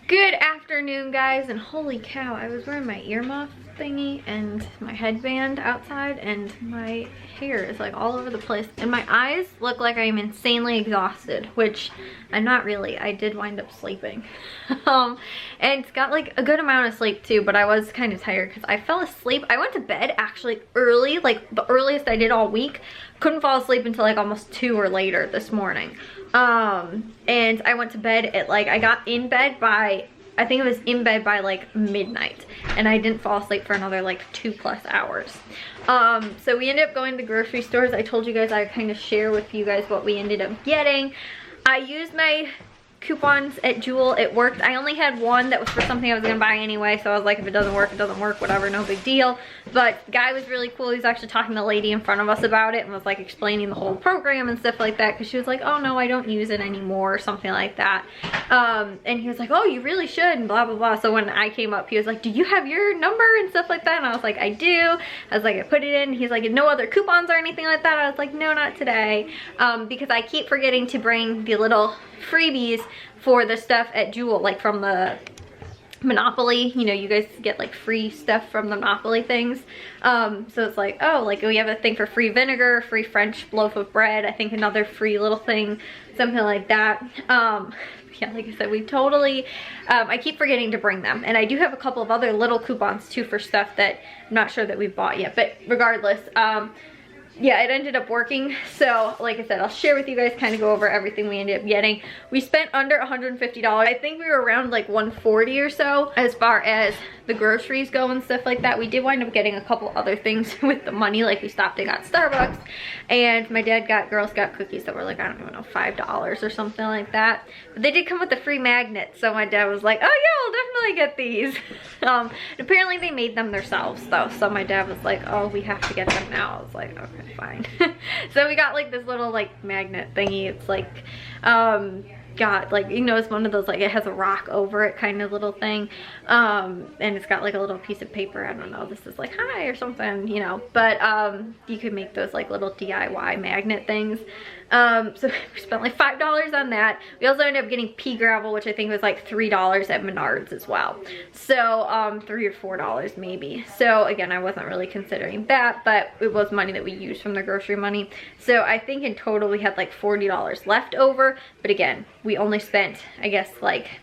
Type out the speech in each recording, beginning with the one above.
Good afternoon, guys, and holy cow, I was wearing my earmuff thingy and my headband outside, and my hair is like all over the place, and my eyes look like I'm insanely exhausted, which I'm not really. I did wind up sleeping. And got like a good amount of sleep too, but I was kind of tired because I fell asleep. I went to bed actually early, like the earliest I did all week. Couldn't fall asleep until like almost 2 or later this morning. And I went to bed at like, I got in bed by, I think it was in bed by like midnight, and I didn't fall asleep for another like 2+ hours. So we ended up going to grocery stores. I told you guys I'd kind of share with you guys what we ended up getting. I used my coupons at Jewel. It worked. I only had one that was for something I was gonna buy anyway, so I was like, if it doesn't work, it doesn't work, whatever, no big deal. But the guy was really cool. He was actually talking to the lady in front of us about it and was like explaining the whole program and stuff like that, because she was like, oh no, I don't use it anymore, or something like that. And he was like, oh, you really should, and blah blah blah. So when I came up, he was like, do you have your number and stuff like that? And I was like, I do. I was like, I put it in. He's like, no other coupons or anything like that? I was like, no, not today, because I keep forgetting to bring the little freebies for the stuff at Jewel, like from the Monopoly. You know, you guys get like free stuff from the Monopoly things. So it's like, oh, like we have a thing for free vinegar, free French loaf of bread, I think another free little thing, something like that. Yeah, like I said, we totally, I keep forgetting to bring them. And I do have a couple of other little coupons too for stuff that I'm not sure that we've bought yet, but regardless, yeah, it ended up working. So like I said, I'll share with you guys, kind of go over everything we ended up getting. We spent under $150. I think we were around like 140 or so as far as the groceries go and stuff like that. We did wind up getting a couple other things with the money, like we stopped and got Starbucks, and my dad got Girl Scout cookies that were like, I don't even know, $5 or something like that. But they did come with a free magnet, so my dad was like, oh yeah, I'll definitely get these. And apparently they made them themselves though, so my dad was like, oh, we have to get them now. I was like, okay, fine. So we got like this little like magnet thingy. It's like got like, you know, it's one of those like, it has a rock over it kind of little thing, and it's got like a little piece of paper. I don't know, this is like hi or something, you know, but you could make those like little DIY magnet things. So we spent like $5 on that. We also ended up getting pea gravel, which I think was like $3 at Menards as well. So $3 or $4 maybe. So again, I wasn't really considering that, but it was money that we used from the grocery money. So I think in total we had like $40 left over, but again, we only spent, I guess, like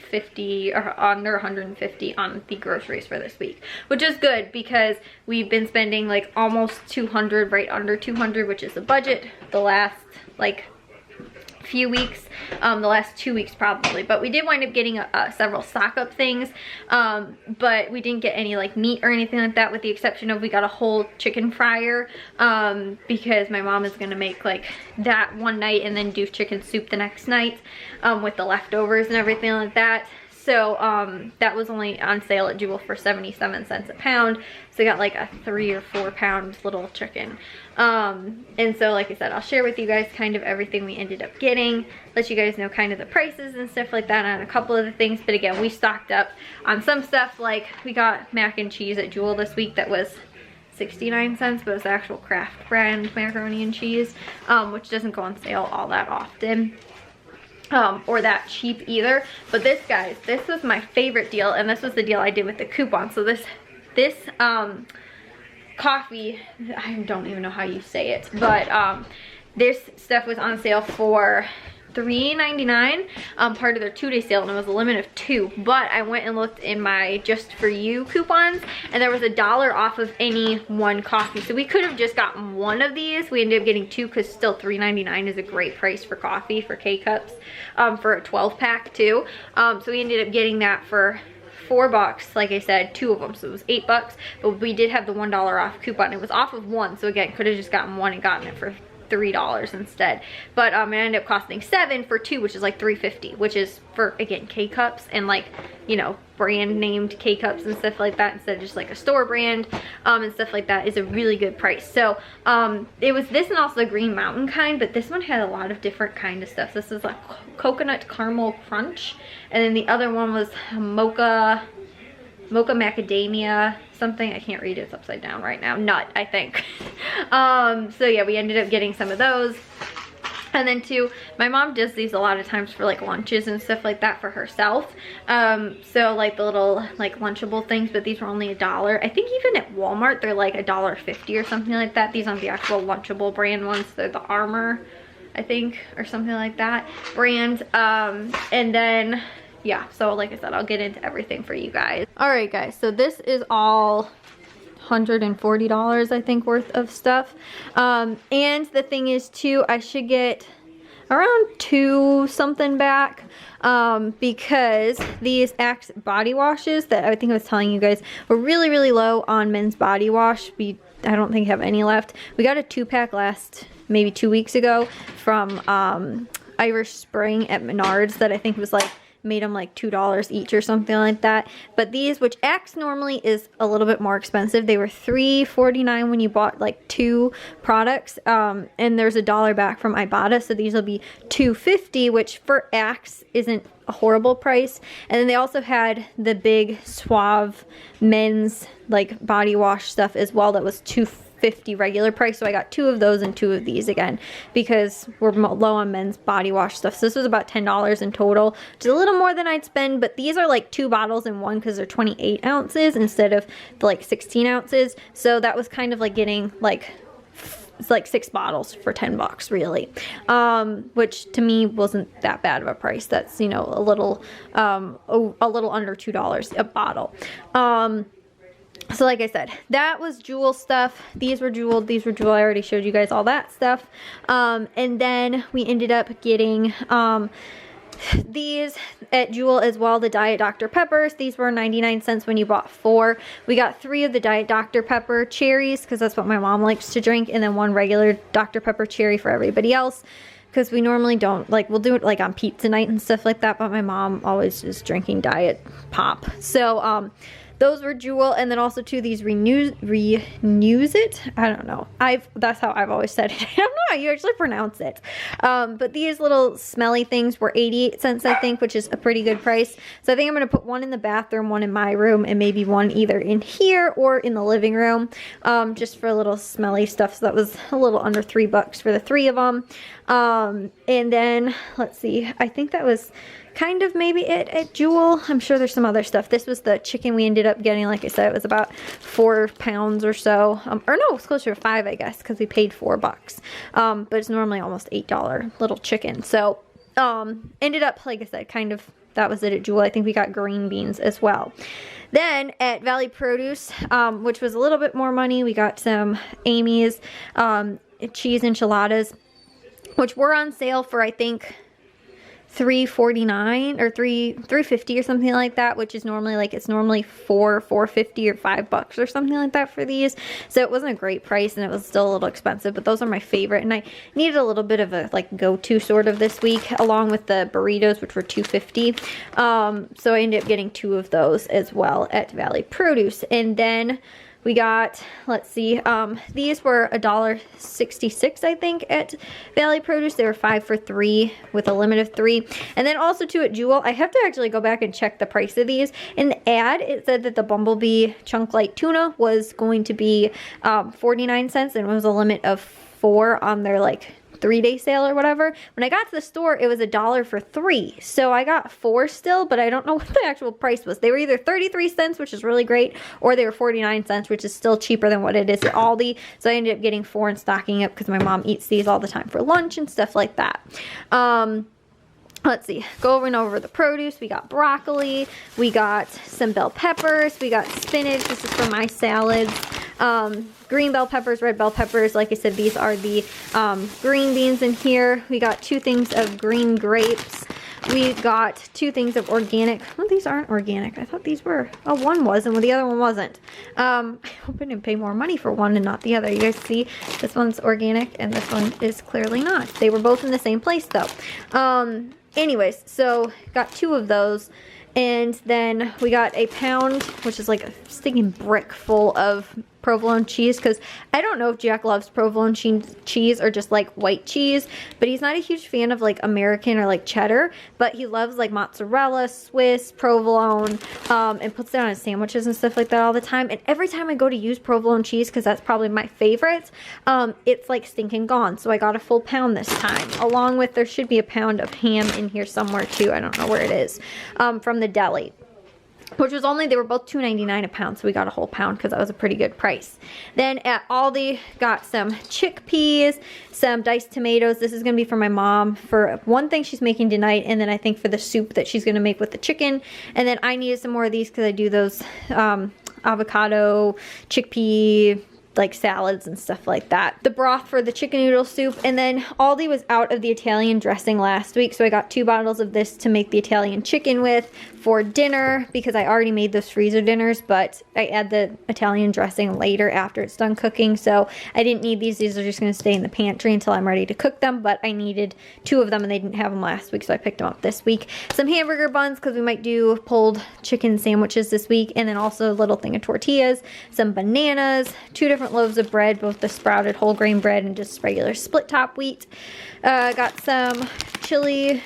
50 or under 150 on the groceries for this week, which is good because we've been spending like almost 200, right under 200, which is the budget the last like few weeks, the last 2 weeks probably. But we did wind up getting several stock up things, but we didn't get any like meat or anything like that, with the exception of we got a whole chicken fryer, because my mom is gonna make like that one night and then do chicken soup the next night, with the leftovers and everything like that. So that was only on sale at Jewel for 77 cents a pound. So I got like a 3 or 4 pound little chicken. And so like I said, I'll share with you guys kind of everything we ended up getting, let you guys know kind of the prices and stuff like that on a couple of the things. But again, we stocked up on some stuff. Like we got mac and cheese at Jewel this week that was 69 cents, but it's actual Kraft brand macaroni and cheese, which doesn't go on sale all that often. Or that cheap either. But this, guys, this was my favorite deal, and this was the deal I did with the coupon. So this coffee, I don't even know how you say it, but this stuff was on sale for $3.99, part of their 2-day sale, and it was a limit of 2. But I went and looked in my Just For You coupons, and there was $1 off of any one coffee. So we could have just gotten one of these. We ended up getting 2 because still $3.99 is a great price for coffee, for K-Cups, for a 12-pack too. So we ended up getting that for $4, like I said, 2 of them, so it was $8. But we did have the $1 off coupon. It was off of 1, so again, could have just gotten 1 and gotten it for $3 instead. But it ended up costing $7 for 2, which is like $3.50, which is for, again, K-Cups and like, you know, brand named K-Cups and stuff like that, instead of just like a store brand, and stuff like that, is a really good price. So it was this and also the Green Mountain kind, but this one had a lot of different kind of stuff. This is like coconut caramel crunch, and then the other one was mocha macadamia something. I can't read it, it's upside down right now. Nut, I think. So yeah, we ended up getting some of those. And then too, my mom does these a lot of times for like lunches and stuff like that for herself. So like the little like Lunchable things, but these were only $1. I think even at Walmart, they're like $1.50 or something like that. These aren't the actual Lunchable brand ones. They're the Armor, I think, or something like that brand. And then, yeah, so like I said, I'll get into everything for you guys. All right, guys, so this is all $140 I think worth of stuff, and the thing is too, I should get around 2 something back, because these Axe body washes that I think I was telling you guys were really low on men's body wash. I don't think have any left. We got a 2-pack last maybe 2 weeks ago from Irish Spring at Menards that I think was like made them like $2 each or something like that. But these, which Axe normally is a little bit more expensive, they were $3.49 when you bought like 2 products, and there's $1 back from Ibotta, so these will be $2.50, which for Axe isn't a horrible price. And then they also had the big Suave men's like body wash stuff as well that was $2.50 regular price, so I got 2 of those and 2 of these again because we're low on men's body wash stuff. So this was about $10 in total, which is a little more than I'd spend, but these are like 2 bottles in one because they're 28 ounces instead of the like 16 ounces. So that was kind of like getting like, it's like 6 bottles for $10 really, which to me wasn't that bad of a price. That's, you know, a little under $2 a bottle. So like I said, that was Jewel stuff. These were Jewel. These were Jewel. I already showed you guys all that stuff. And then we ended up getting these at Jewel as well, the Diet Dr. Peppers. These were 99 cents when you bought 4. We got 3 of the Diet Dr. Pepper cherries because that's what my mom likes to drink, and then 1 regular Dr. Pepper cherry for everybody else. Because we normally don't, like, we'll do it like on pizza night and stuff like that, but my mom always is drinking Diet Pop. So, those were Jewel, and then also too these Renews It. I don't know. That's how I've always said it. I don't know how you actually pronounce it. But these little smelly things were 88 cents, I think, which is a pretty good price. So I think I'm gonna put 1 in the bathroom, 1 in my room, and maybe 1 either in here or in the living room, just for a little smelly stuff. So that was a little under $3 for the 3 of them. And then let's see. I think that was kind of maybe it at Jewel. I'm sure there's some other stuff. This was the chicken we ended up getting. Like I said, it was about 4 pounds or so. Or no, it was closer to 5, I guess, because we paid $4. But it's normally almost $8 little chicken. So, ended up, like I said, kind of, that was it at Jewel. I think we got green beans as well. Then at Valley Produce, which was a little bit more money, we got some Amy's cheese enchiladas, which were on sale for, I think, $3.49 or $3.50 or something like that, which is normally like, it's normally $4.50 or $5 or something like that for these. So it wasn't a great price, and it was still a little expensive, but those are my favorite, and I needed a little bit of a like go-to sort of this week, along with the burritos, which were $2.50. So I ended up getting 2 of those as well at Valley Produce. And then we got, let's see, these were $1.66, I think, at Valley Produce. They were 5 for $3 with a limit of 3. And then also too at Jewel, I have to actually go back and check the price of these. In the ad, it said that the Bumblebee Chunk Light Tuna was going to be 49 cents, and it was a limit of 4 on their like 3-day sale or whatever. When I got to the store, it was $1 for 3. So I got 4 still, but I don't know what the actual price was. They were either 33 cents, which is really great, or they were 49 cents, which is still cheaper than what it is at Aldi. So I ended up getting 4 and stocking up because my mom eats these all the time for lunch and stuff like that. Let's see, going over the produce, we got broccoli, we got some bell peppers, we got spinach. This is for my salads. Green bell peppers, red bell peppers. Like I said, these are the green beans in here. We got 2 things of green grapes. We got 2 things of organic. Oh, these aren't organic. I thought these were. Oh, one was and the other one wasn't. I hope I didn't pay more money for one and not the other. You guys see, this one's organic and this one is clearly not. They were both in the same place though. Anyways, so got 2 of those. And then we got a pound, which is like a stinking brick full of provolone cheese, because I don't know if Jack loves provolone cheese or just like white cheese, but he's not a huge fan of like American or like cheddar, but he loves like mozzarella, Swiss, provolone, and puts it on his sandwiches and stuff like that all the time. And every time I go to use provolone cheese, because that's probably my favorite, it's like stinking gone. So I got a full pound this time, along with, there should be a pound of ham in here somewhere too. I don't know where it is, from the deli. Which was only, they were both $2.99 a pound, so we got a whole pound because that was a pretty good price. Then at Aldi, got some chickpeas, some diced tomatoes. This is going to be for my mom for one thing she's making tonight, and then I think for the soup that she's going to make with the chicken. And then I needed some more of these because I do those avocado, chickpea, like salads and stuff like that. The broth for the chicken noodle soup. And then Aldi was out of the Italian dressing last week, so I got 2 bottles of this to make the Italian chicken with for dinner, because I already made those freezer dinners, but I add the Italian dressing later after it's done cooking, so I didn't need these. These are just going to stay in the pantry until I'm ready to cook them, but I needed 2 of them and they didn't have them last week, so I picked them up this week. Some hamburger buns, because we might do pulled chicken sandwiches this week, and then also a little thing of tortillas, some bananas, 2 different loaves of bread, both the sprouted whole grain bread and just regular split top wheat. Got some chili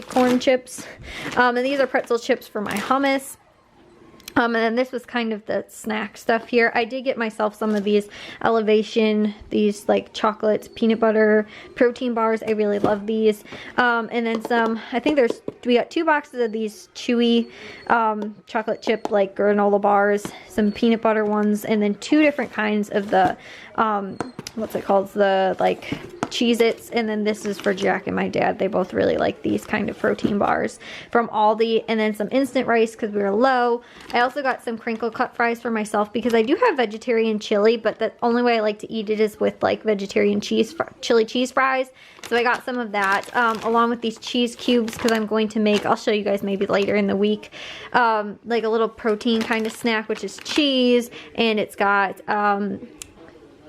corn chips, and these are pretzel chips for my hummus. And then this was kind of the snack stuff here. I did get myself some of these Elevation, these like chocolate peanut butter protein bars. I really love these. And then some, I think we got 2 boxes of these chewy chocolate chip like granola bars, some peanut butter ones, and then 2 different kinds of the, what's it called? The like Cheez-Its, and then this is for Jack and my dad. They both really like these kind of protein bars from Aldi, and then some instant rice because we were low. I also got some crinkle cut fries for myself because I do have vegetarian chili, but the only way I like to eat it is with like vegetarian chili cheese fries. So I got some of that, along with these cheese cubes, because I'm going to make, I'll show you guys maybe later in the week, like a little protein kind of snack, which is cheese, and it's got,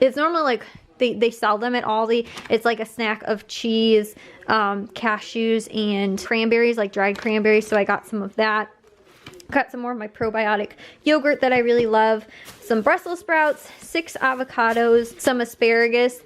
it's normally like, they sell them at Aldi. It's like a snack of cheese, cashews, and cranberries, like dried cranberries. So I got some of that. Got some more of my probiotic yogurt that I really love. Some Brussels sprouts, 6 avocados, some asparagus.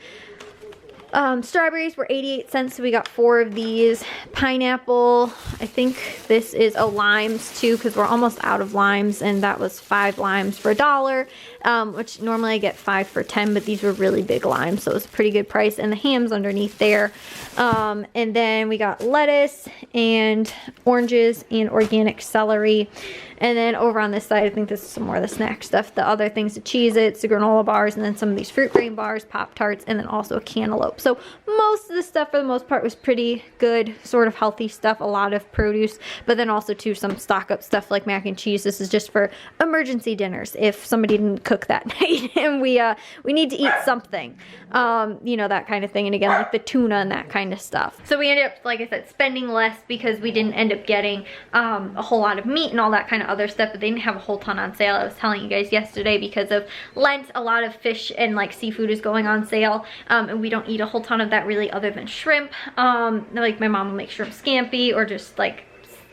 Strawberries were 88 cents, so we got 4 of these. Pineapple, I think this is limes too, because we're almost out of limes, and that was 5 limes for $1, which normally I get 5 for 10, but these were really big limes, so it was a pretty good price. And the ham's underneath there. And then we got lettuce and oranges and organic celery. And then over on this side, I think this is some more of the snack stuff. The other things, the Cheez-Its, the granola bars, and then some of these fruit grain bars, Pop-Tarts, and then also a cantaloupe. So most of the stuff for the most part was pretty good, sort of healthy stuff, a lot of produce, but then also too some stock up stuff like mac and cheese. This is just for emergency dinners if somebody didn't cook that night and we need to eat something, you know, that kind of thing. And again, like the tuna and that kind of stuff. So we ended up, like I said, spending less because we didn't end up getting a whole lot of meat and all that kind of other stuff, but they didn't have a whole ton on sale. I was telling you guys yesterday, because of Lent, a lot of fish and like seafood is going on sale, and we don't eat a whole ton of that really other than shrimp. Like my mom will make shrimp scampi, or just like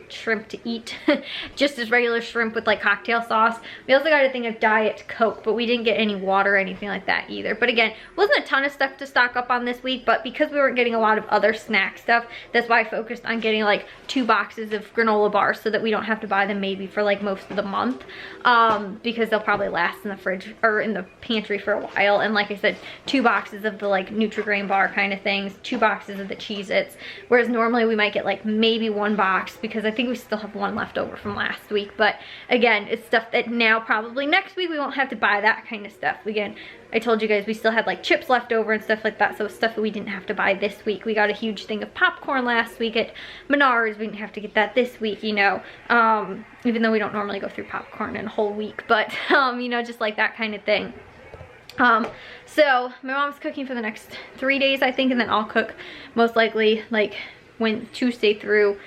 shrimp to eat just as regular shrimp with like cocktail sauce. We also got a thing of Diet Coke, but we didn't get any water or anything like that either. But again, wasn't a ton of stuff to stock up on this week, but because we weren't getting a lot of other snack stuff, that's why I focused on getting like 2 boxes of granola bars, so that we don't have to buy them maybe for like most of the month, because they'll probably last in the fridge or in the pantry for a while. And like I said, 2 boxes of the like Nutri-Grain bar kind of things, 2 boxes of the Cheez-Its, whereas normally we might get like maybe 1 box, because I think we still have 1 left over from last week. But again, it's stuff that now probably next week we won't have to buy that kind of stuff. Again, I told you guys we still had like chips left over and stuff like that, so stuff that we didn't have to buy this week. We got a huge thing of popcorn last week at Menards. We didn't have to get that this week, you know, even though we don't normally go through popcorn in a whole week, but you know, just like that kind of thing. So my mom's cooking for the next 3 days, I think, and then I'll cook most likely like Tuesday through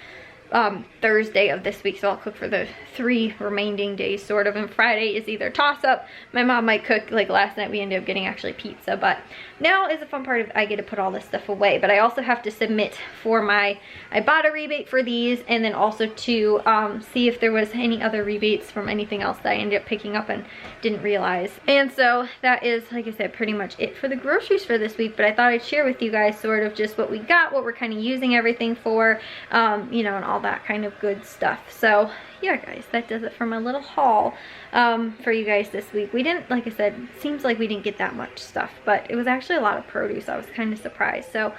Thursday of this week, so I'll cook for the 3 remaining days sort of, and Friday is either toss up. My mom might cook. Like last night we ended up getting actually pizza, but now is the fun part of I get to put all this stuff away. But I also have to submit for I bought a rebate for these, and then also to see if there was any other rebates from anything else that I ended up picking up and didn't realize. And so that is, like I said, pretty much it for the groceries for this week. But I thought I'd share with you guys sort of just what we got, what we're kind of using everything for, you know, and all that kind of good stuff. So yeah, guys, that does it for my little haul for you guys this week. We didn't, like I said, seems like we didn't get that much stuff, but it was actually a lot of produce. I was kind of surprised. So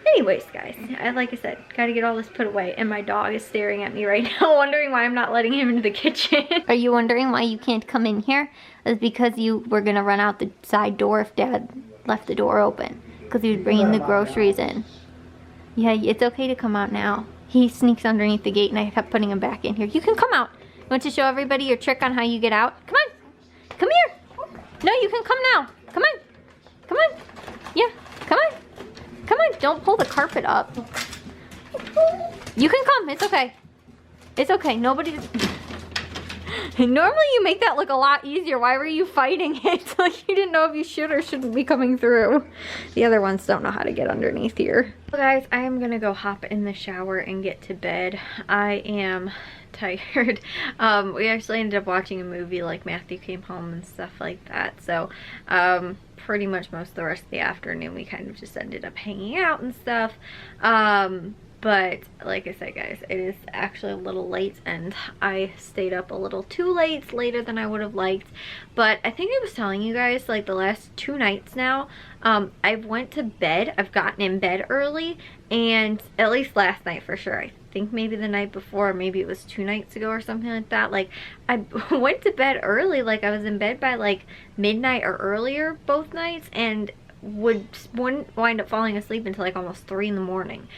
anyways, guys, like I said, gotta get all this put away, and my dog is staring at me right now wondering why I'm not letting him into the kitchen. Are you wondering why you can't come in here? It's because you were gonna run out the side door if Dad left the door open, because he was bringing the groceries in. Yeah, it's okay to come out now. He sneaks underneath the gate and I kept putting him back in here. You can come out. You want to show everybody your trick on how you get out? Come on. Come here. No, you can come now. Come on. Come on. Yeah, come on. Come on. Don't pull the carpet up. You can come. It's okay. It's okay. Nobody... Normally you make that look a lot easier. Why were you fighting it? Like you didn't know if you should or shouldn't be coming through. The other ones don't know how to get underneath here. Well, guys, I am gonna go hop in the shower and get to bed. I am tired. We actually ended up watching a movie, like Matthew came home and stuff like that. So pretty much most of the rest of the afternoon we kind of just ended up hanging out and stuff. But like I said, guys, it is actually a little late and I stayed up a little too late, later than I would have liked. But I think I was telling you guys, like the last 2 nights now, I've went to bed, I've gotten in bed early, and at least last night for sure. I think maybe the night before, maybe it was 2 nights ago or something like that. Like I went to bed early, like I was in bed by like midnight or earlier both nights, and wouldn't wind up falling asleep until like almost 3 in the morning,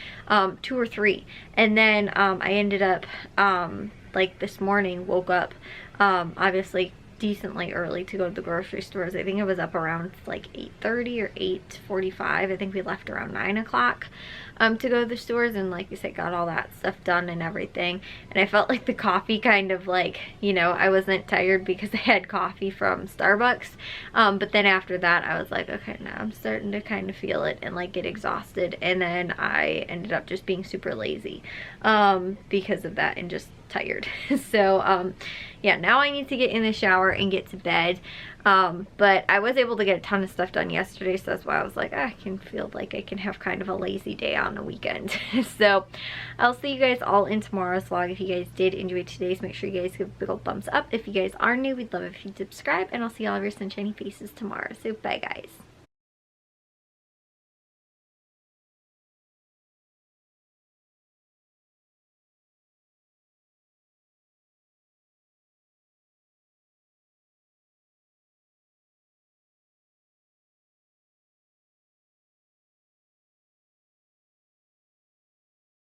2 or 3, and then I ended up like this morning woke up obviously decently early to go to the grocery stores. I think it was up around like 8:30 or 8:45. I think we left around 9 o'clock to go to the stores, and like I said, got all that stuff done and everything. And I felt like the coffee kind of like, you know, I wasn't tired because I had coffee from Starbucks, but then after that I was like, okay, now I'm starting to kind of feel it and like get exhausted, and then I ended up just being super lazy because of that and just tired. So yeah, now I need to get in the shower and get to bed. But I was able to get a ton of stuff done yesterday, so that's why I was like, I can feel like I can have kind of a lazy day on the weekend. So I'll see you guys all in tomorrow's vlog. If you guys did enjoy today's, make sure you guys give a big old thumbs up. If you guys are new, we'd love it if you subscribe, and I'll see all of your sunshiny faces tomorrow. So bye, guys.